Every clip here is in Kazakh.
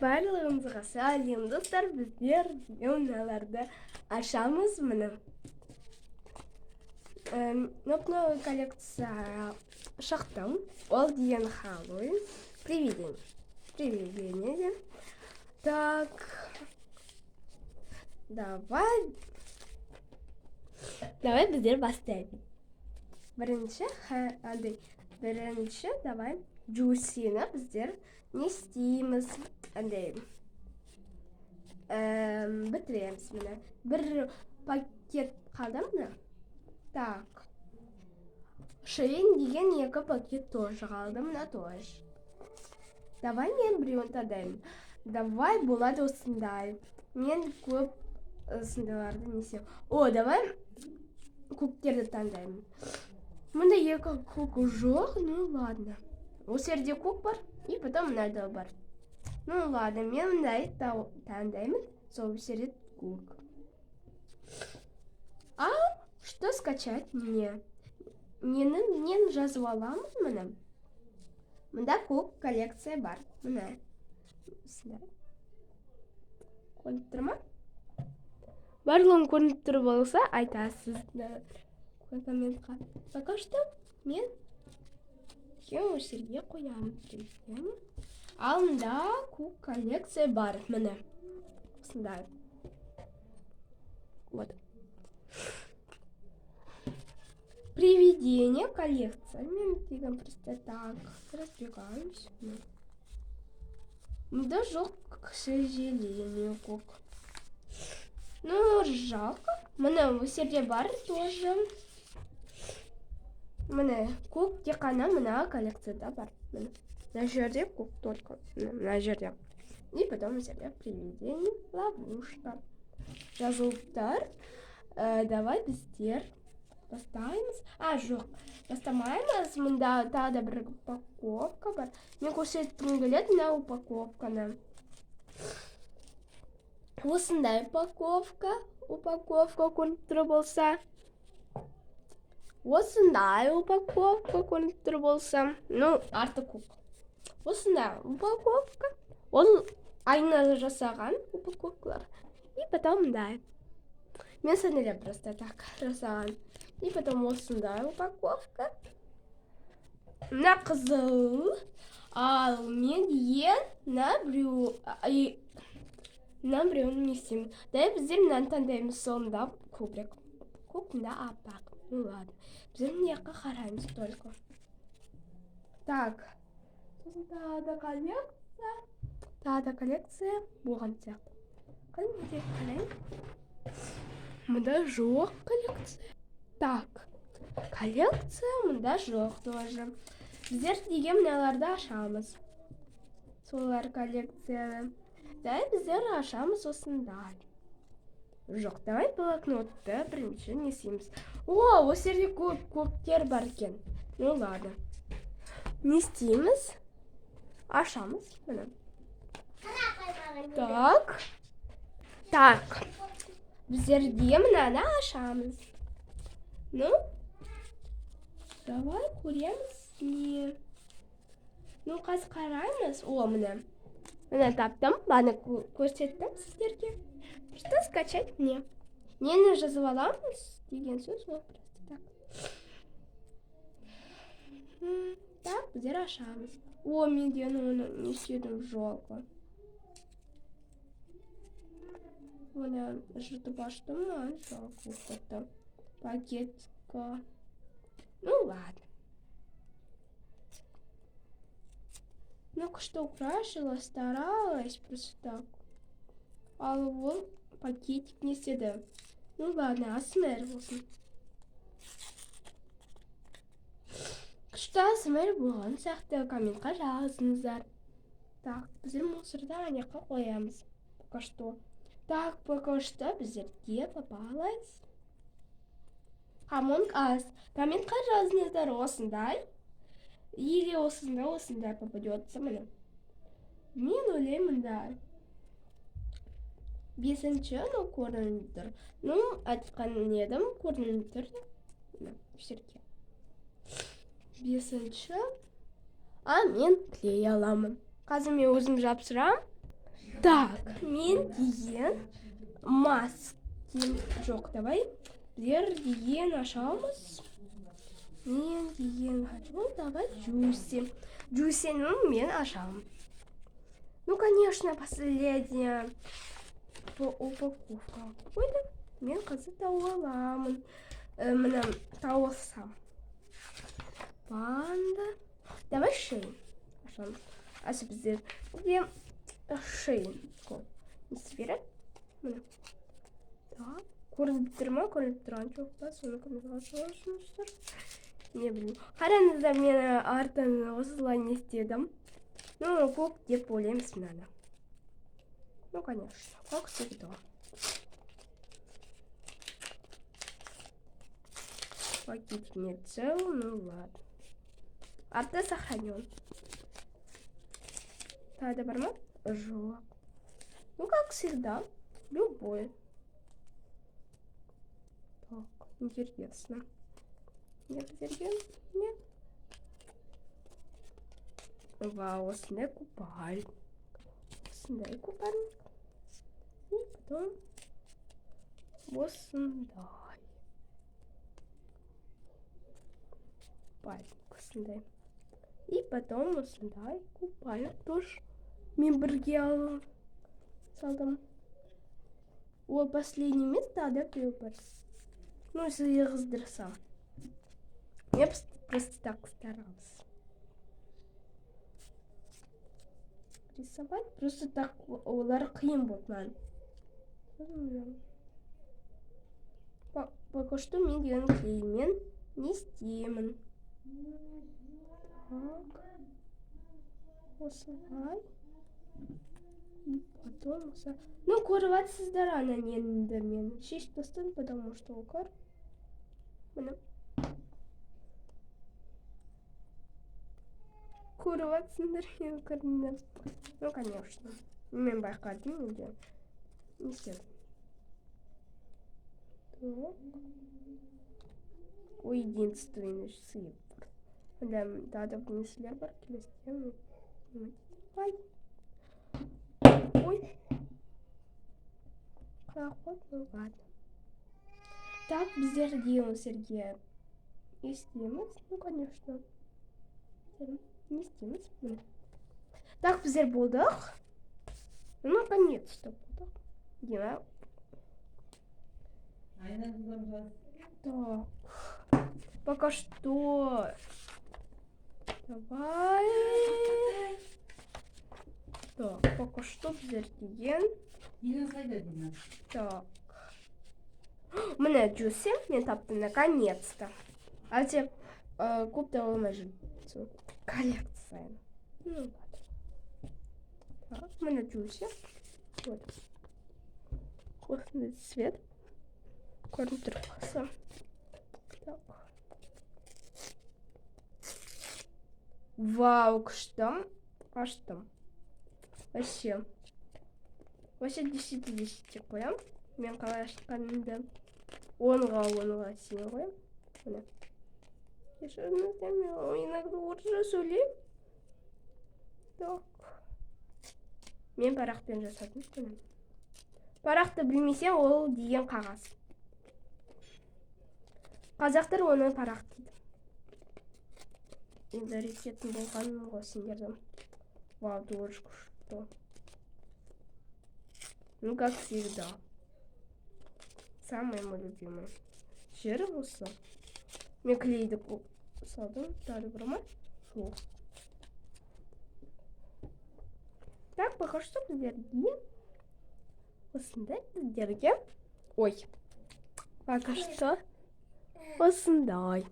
Барлығыңызға сәлем достар, біздер мыналарды ашамыз міне. Новая коллекция шықтым. Ол деген Хэллоуин. Привидение. Так. Давай біздер бастайық. Бірінші давай джусины біздер не істейміз? Бітіреміз міне. Бір пакет қалды міне. Так. Шейін деген екі пакет тоже қалды міне тоже. Давай мен біреуін таңдаймын. Давай болады осындай. Мен көп осындайларды несем. Давай көктерді таңдаймын. Мұнда екі көк жоқ, ну ладно. Осы жерде көк бар, и потом мынада бар. Ну ладно, мен мындай таңдаймын, сол жерде көк. А что скачать мне? Мен жазып аламын міне. Мұнда көк коллекция бар. Міне. Көрініп тұр ма? Барлығын көрініп тұр болса, айтасыз. Комментқа. Пока что мен осы жерге қоямын. Ал мында көк коллекция бар. Міне. Осындай. Вот. Привидение коллекция. Мен деген просто так разбегаюсь. Мында жоқ, к сожалению, көк. Ну, жалко. Міне осы жерде бар тоже. Міне көк тек қана мына коллекцияда бар. Мына жерде көк только. Мына жерде. И потом осы жерде привидение, ловушка. Жазылып тұр. Давай біздер бастаймыз. Жоқ. Бастамаймыз. Мында тағы да бір упаковка бар. Мен көрсеткім келеді мына упаковканы. Осындай упаковка көрініп тұр болса. Осындай упаковка көрініп тұр болса. Ну, арты көк. Осындай упаковка. Ол айнада жасаған упаковкалар. И потом мындай. Мен санелеп просто так жасаған. И потом осындай упаковка. Мына қызыл. Ал мен мына біреуін несем. Дай біздер мынаны таңдаймыз, сонда көбірек. Көк мында аппақ. Ну ладно. Біздер мына жаққа қараймыз только. Так. Сосын тағы да коллекция болған сияқты. Қалайын? Мында жоқ коллекция. Так. Коллекция мында жоқ тоже. Біздер деген мыналарды ашамыз. Солар коллекцияны. Дай біздер ашамыз осындай. Жоқ, давай блокнотты бірінші несеміз. Осы жерде көптер бар екен. Ну ладно. Не істейміз? Ашамыз. Так. Біздерде мынаны ашамыз. Ну, давай көреміз не. Ну, қазір қараймыз. Міне таптым, баны көрсеттім сіздерге. Просто скачать мне. Нені жазып аламыз деген сөз ол просто так. Так, біздер ашамыз. Мен оны не істедім жоғы. Оны жыртып аштым, жоғы. Пакетка. Ну ладно. Ну, что украшила, старалась просто так. Ал ол пакетик не істеді. Ну ладно, асмер болсын. Күшті асмер болған сияқты комментқа жазыңыздар. Так, біздер мусорды анаққа қоямыз. Пока что. Так, пока что біздерге попалась Among Us. Комментқа жазыңыздар осындай. Или осындай попадется міне. Мен ойлаймын да. 5-ші, көрініп тұр. Айтқан едім, көрініп тұр. Жерге. 5-ші. Мен клей аламын. Қазір мен өзім жапсырам. Так, мен деген маски жоқ, давай бер деген ашамыз. Мен деген хочу, давай Джуси. Джуси'нің мен ашам. Ну, конечно, последняя упаковка қойды. Мен қазір тауып аламын. Мына тауып алсам. Панда. Давай Шейн ашамыз. Асы біздер Шейн көп. Не береді? Міне. Так, көрініп тұр ма? Көрініп тұрған жоқ па? Соны комментарийға жазыңыздар. Не білейін. Қараңыздар, мен артын осылай не істедім. Ну, көп деп ойлаймыз мынаны. Ну, конечно, как всегда. Пакет не цел, ну ладно. Арты сохранен. Тогда барма? Жёг. Ну, как всегда, любой. Так, интересно. Нет, нет. Вау, снег купальник. Снег купальник. И потом осындай. Купальник осындай. И потом осындай купальник тоже. Мен бірге салдым. Ол последний место, да, выбор. Ну, если я раздресал. Я просто так старалась. Рисовать просто так олар қиын болды маған. Пока что мен деген клеймен не істеймін. Так. Осылай. И потом осылай. Ну, көріп атсыздар ана нені мен шешіп тастадым, потому что ол көр. Міне. Көріп атсыңдар, мен көрдім. Ну, конечно. Мен байқадым енді. Не істедім. Так. Ой, единственный цифр. Да, принесли бар, келестем. Ай. Ой. Проход, ну ладно. Так, біздер дейін Сергея естейміз. Ну, конечно. Не істейміз. Так, біздер болдық. Ну, наконец-то болдық. Дина. Так. Пока что. Давай. Так, пока что біздер дейін. Так. Міне Джуси мен таптым наконец-то. А те көпті оламай жүрмін. Коллекцияны. Ну ладно. Так, міне Джуси. Вот. Осындай цвет. Көрініп тұрғысы. Так. Вау, күштім. Аштым. Вообще 10-10 қоям. Мен қалай ашқанымды 10-ға сен қоям. Міне. Кешіріңіздер, мен иногда орысша сөйлеймін. Так. Мен парақпен жасадым. Парақты білмесе, ол деген қағаз. Қазақтар оны парақ дейді. Енді рецептін болғанын ғой сендердің. Вау, дуже күшті. Ну, как всегда. Самый мой любимый. Жері осы. Мен клейді салдым. Далі бұрыма. Фу. Так, пока что біздерге. Осындай біздерге. Ой. Пока что. Осындай.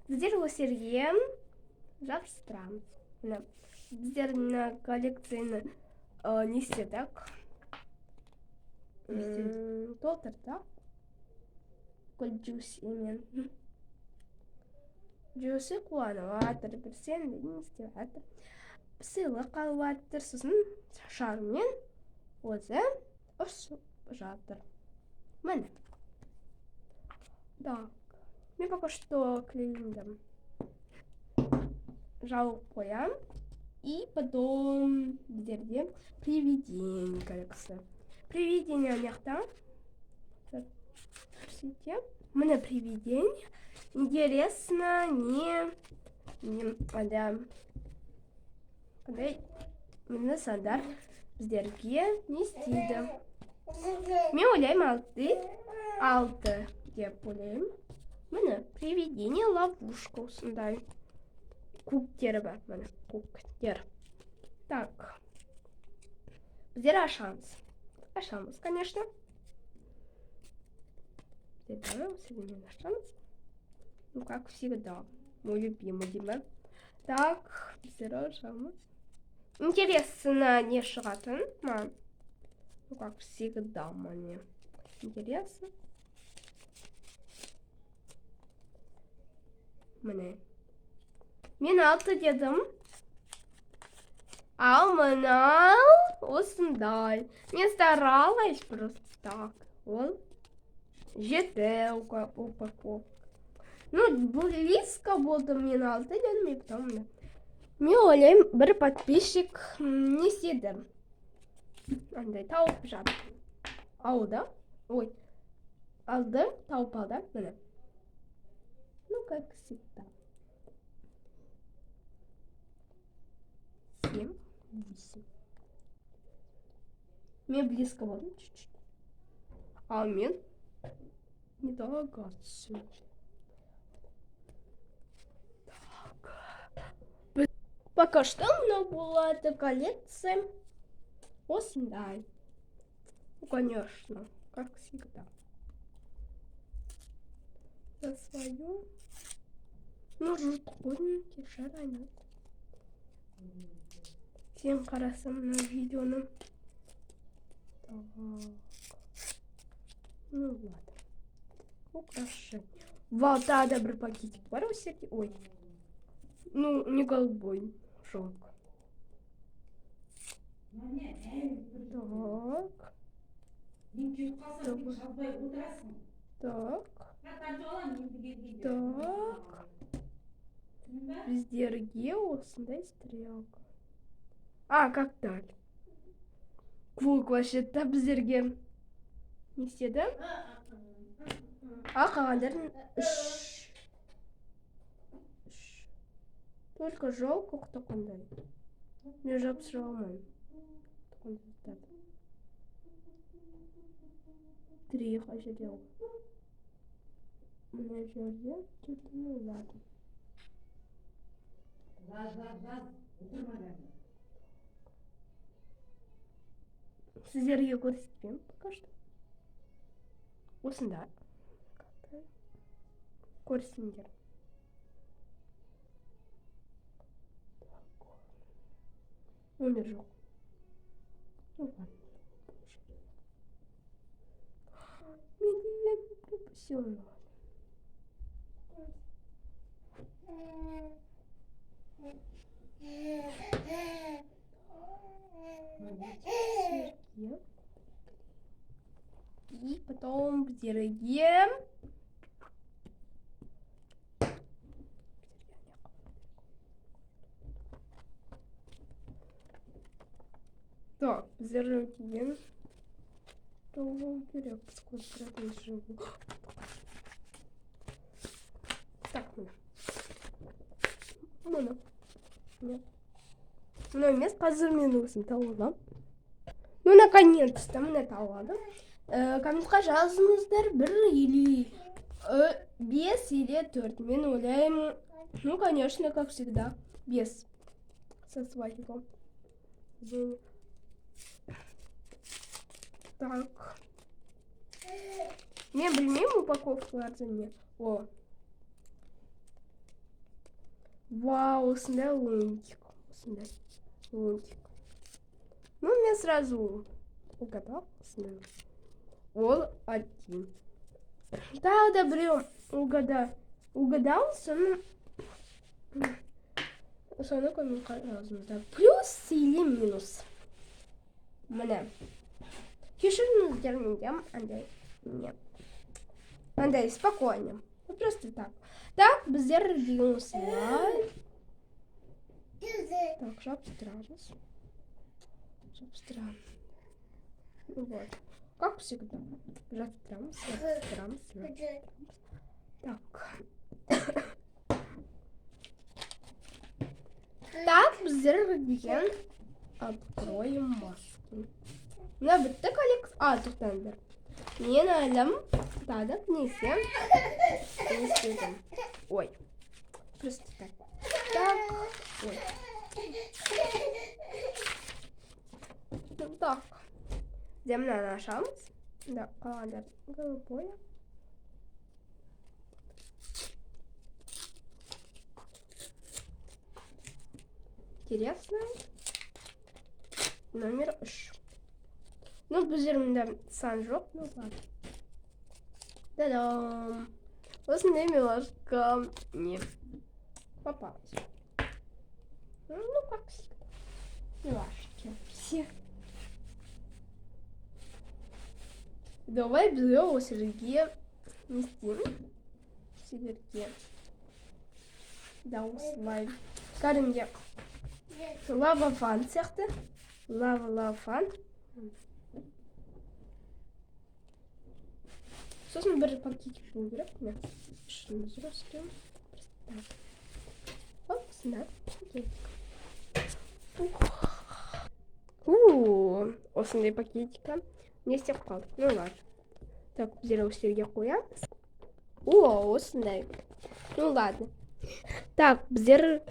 Біздер осерге жабыстырамыз. Біздер на коллекцияны не істедік. Толтырдық. Көл Джусимен. Джуси қуанып жатыр, бірсен не істеп жатыр. Сыйлық алып жатыр, сосын шармен өзі ұшып жатыр. Міне. Так. Мен пока что клеймдім. Жауып қоям. И потом где привидение, кажется. Привидение нехта. Простите. Мне привидение. Интересно, да. Когда мене сандар біздерге не істейді. Мен ойлаймын алты деп ойлаймын. Міне привидение ловушка осындай. Көктері бар, міне көктер. Так. Біздер ашамыз. Ашамыз, конечно. Давай сегодня ашамыз. Ну, как всегда. Мой любимый Дима. Так, біздер ашамыз. Интересно, не шығатын ма? Ну, как всегда, мне интересно. Міне. Мен 6 дедім. Ал мынау осындай. Мен старалась просто так. Ол 7 упаковка. Ну, близко болды мен 6 дедім, и потом да. Мен ойлаймын, бір подписчик не істеді. Андай тауып жатыр. Алды. Ой. Алды, тауып алды. Міне. Ну, как всегда. 7, 8. Мен близко болдым чуть-чуть. А мен не догадываюсь. Так. Пока что у меня была эта коллекция. Осындай. Ну, конечно, как всегда. За свою. Ну, жутковенький шаранет. Всем қарасам на видеоны. Так. Ну ладно. Украшение. Вот, да, добрый пакетик. Парусики. Ой. Ну, не голубой. Жалко. Так. Так. Везде осындай стрелка. А, как так? Квук вообще-то біздерге не істеді? А қалғандарын только жалко қандай. Мен жапсыра алмаймын. 3 қажет. Мына жерде кетіні ладно. Сіздерге көрсетпеймін пока что. Осында. Көрсеңдер. Өмір жоқ. Мен пропустила. И потом вдерем. Так, вдерем. Вперед, сколько раз живу. Так, Мана. Нет. Ну, мест позаменился, да? Ну, наконец-то, мне талады. Комментқа жазыңыздар, 1 или 5 или 4. Мен ойлаймын, ну, конечно, как всегда, без со своего. Так. Мен білмеймін упаковкаларды не. О. Вау, осындай лунтик. Осындай лунтик. Ну, мен сразу угадал. Ол 1. Да, біреу угадал, соны комментқа жазыңыздар. Плюс или минус. Міне. Кешіріңіздер менде андай. Нет. Андай, спокойно. Ну, просто так. Так, біздер деген осылай. Так, жабстрамс. Жабстрам. Ну вот. Как всегда. Жабстрамс, жабстрамс, жабстрамс. Так. Так, біздер откроем маски. Мына бітті коллекция. А, тоқтаңдар. Мен әлім тадық несем. Не істедім. Ой. Просто так. Так. Ой. Так. Земля нашамыз. Да, қалғандар голубой. Интересно. Номер 3. Ну, біздерімді сан жоқ. Ну, ладно. Та-дам! Осындай милашка не попалась. Ну, как всегда. Милашки. Все. Давай берем Сергея нести. Сергея. Да, осылай. Кәдімге лава фан сияқты. Лава фан. Сосын бір пакетик болу керек. Мен үшін взрослым. Оп, сынап. Осындай пакетика не істеп қалдық. Ну ладно. Так, біздер осылерге қоямыз. Осындай. Ну ладно. Так, біздер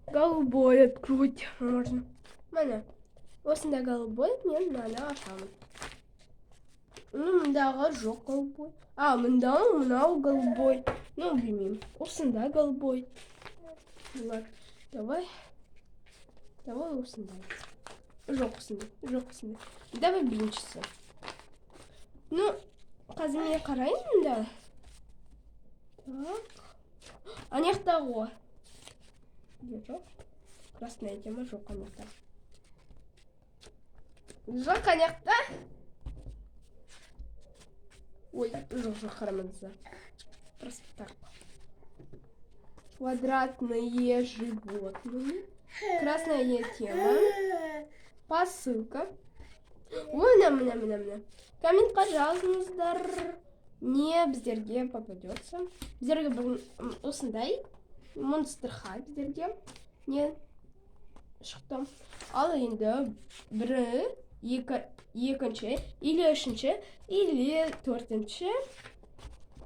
голубой открыть можно. Міне. Осындай голубой мен мына ашамын. Мындағы жоқ голубой. А, мынау голубой. Ну, білмеймін. Осында голубой. Ладно. Давай осындай. Жоқ осындай. Давай біріншісі. Ну, қазір мен қарайын да. Так. Анаяқта ғой. Жоқ. Красная тема жоқ анаяқта. Жоқ анаяқта. Ой, жоқ қарамаңыздар. Просто так. Квадратные животные. Красная тема. Посылка. Міне. Комментқа жазыңыздар. Не біздерге попадется. Біздерге бүгін осындай Monster High біздерге не шықты. Ал енді бірі, екінші, или үшінші, или төртінші,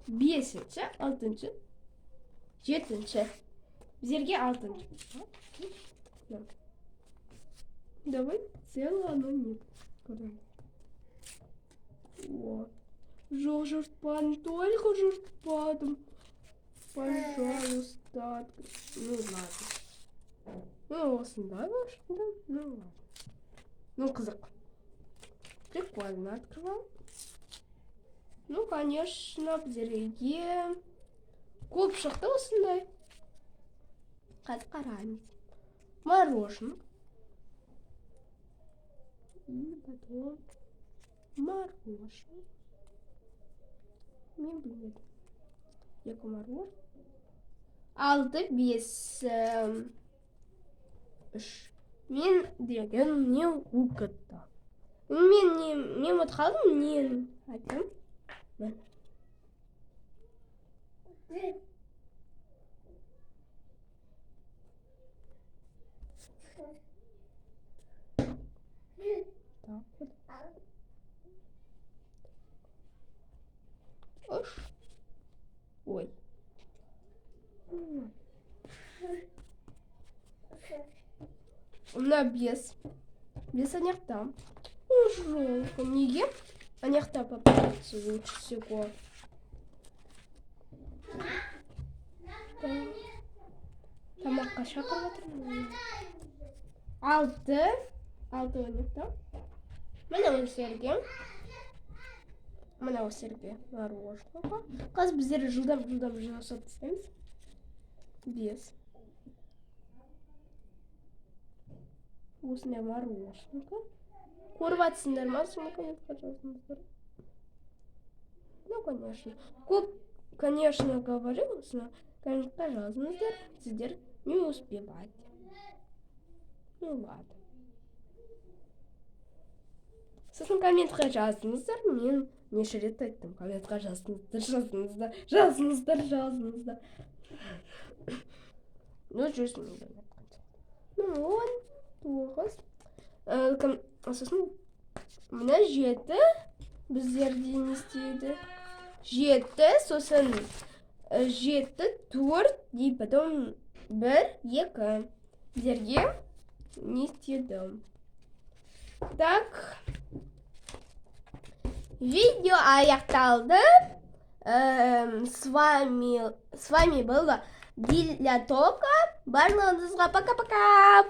бесінші, алтыншы, жетінші. Біздерге алтыншы. Давай целый аноним. Вот. Жоқ, жұртпадым, только жұртпадым. Пожалуйста. Ну ладно. Ну, осындай бар. Ну ладно. Ну, қызық. Прикольно открывал. Ну, конечно, біздерге көп шықты осындай. Қараймыз. Мороженое. И потом мороженое. Мен білмедім. Екі мороженое. 6, 5, 3. Мен деген не угадды. Мен ұмытып қалдым, нені айтам. Так вот. Ой. Мына бес анаяқта. Жалко. Неге анаяқта попадаться лучше всего? Тамаққа шақырып жатырмын. 6 анаяқта. Мына осерге мороженое. Қазір біздер жылдам жасап тастаймыз. 5. Осындай мороженое. Көріп атсыңдар ма? Комментқа жазыңыздар. Ну, конечно. Көп, конечно, говорю, но комментқа жазыңыздар. Сіздер не успевайте. Ну ладно. Сосын комментқа жазыңыздар, мен неше рет айттым, комментқа жазыңыздар. Ну, жүз миллион айтқан. Ну, 19. Сосын мына 7 біздерде не істейді? 7, сосын 7, 4, и потом 1, 2. Біздерге не істеді? Так. Видео аяқталды. С вами было Диля Тока. Барлығыңызға пока-пока.